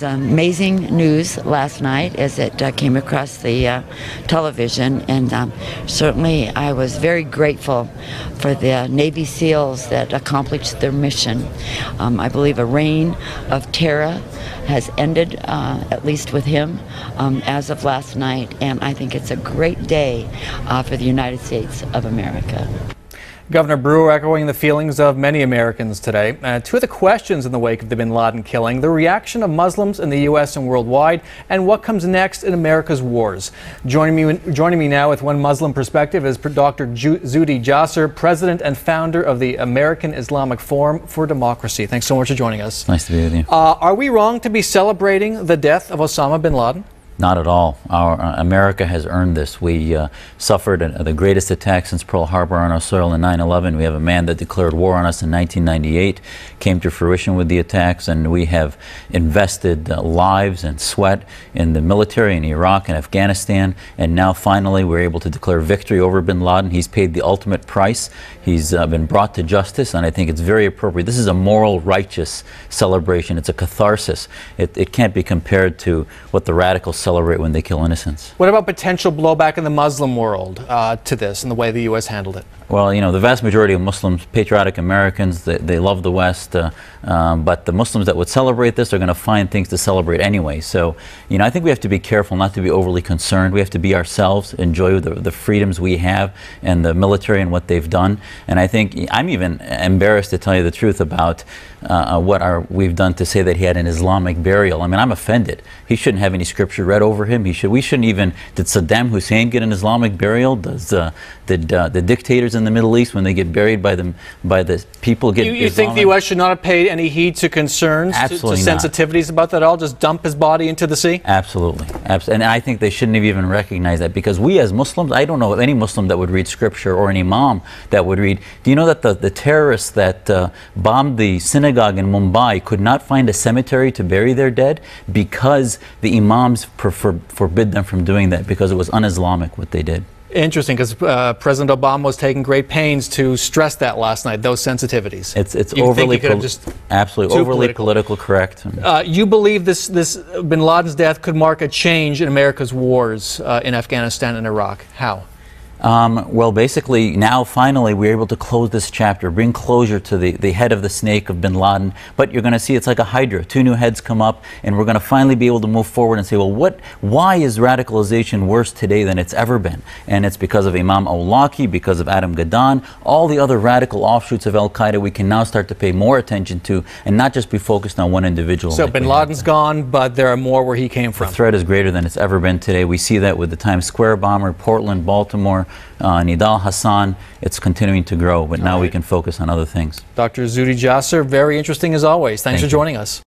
amazing news last night as it came across the television, and certainly I was very grateful for the Navy SEALs that accomplished their mission. I believe a reign of terror has ended, at least with him, as of last night, and I think it's a great day for the United States of America. Governor Brewer echoing the feelings of many Americans today. Two of the questions in the wake of the Bin Laden killing: the reaction of Muslims in the U.S. and worldwide, and what comes next in America's wars. Joining me now with one Muslim perspective is Dr. Zuhdi Jasser, president and founder of the American Islamic Forum for Democracy. Thanks so much for joining us. Nice to be with you. Are we wrong to be celebrating the death of Osama Bin Laden? Not at all. America has earned this. We suffered the greatest attack since Pearl Harbor on our soil in 9/11. We have a man that declared war on us in 1998, came to fruition with the attacks, and we have invested lives and sweat in the military in Iraq and Afghanistan, and now finally we're able to declare victory over Bin Laden. He's paid the ultimate price. He's been brought to justice, and I think it's very appropriate. This is a moral, righteous celebration. It's a catharsis. It can't be compared to what the radicals celebrate when they kill innocents. What about potential blowback in the Muslim world to this and the way the U.S. handled it? Well, you know, the vast majority of Muslims, patriotic Americans, they love the West, but the Muslims that would celebrate this are going to find things to celebrate anyway. So, you know, I think we have to be careful not to be overly concerned. We have to be ourselves, enjoy the freedoms we have and the military and what they've done. And I think I'm even embarrassed, to tell you the truth, about what we've done to say that he had an Islamic burial. I mean, I'm offended. He shouldn't have any scripture read over him. We shouldn't even. Did Saddam Hussein get an Islamic burial? Did the dictators in the Middle East, when they get buried by the people, get You think the U.S. should not have paid any heed to concerns, to sensitivities about that at all? Just dump his body into the sea? Absolutely. And I think they shouldn't have even recognized that, because we as Muslims, I don't know of any Muslim that would read scripture or an imam that would read. Do you know that the terrorists that bombed the synagogue in Mumbai could not find a cemetery to bury their dead because the imams forbid them from doing that, because it was un-Islamic what they did? Interesting, because President Obama was taking great pains to stress that last night, those sensitivities. It's overly absolutely overly political correct. You believe this Bin Laden's death could mark a change in America's wars in Afghanistan and Iraq? How? Well, basically, now finally we're able to close this chapter, bring closure to the head of the snake of Bin Laden. But you're going to see it's like a hydra. Two new heads come up, and we're going to finally be able to move forward and say, well, why is radicalization worse today than it's ever been? And it's because of Imam al-Awlaki, because of Adam Gaddan, all the other radical offshoots of al-Qaeda we can now start to pay more attention to and not just be focused on one individual. So Bin Laden's gone, but there are more where he came from. The threat is greater than it's ever been today. We see that with the Times Square bomber, Portland, Baltimore, Nidal Hassan. It's continuing to grow, but now we can focus on other things. Dr. Zuhdi Jasser, very interesting as always. Thanks for joining us.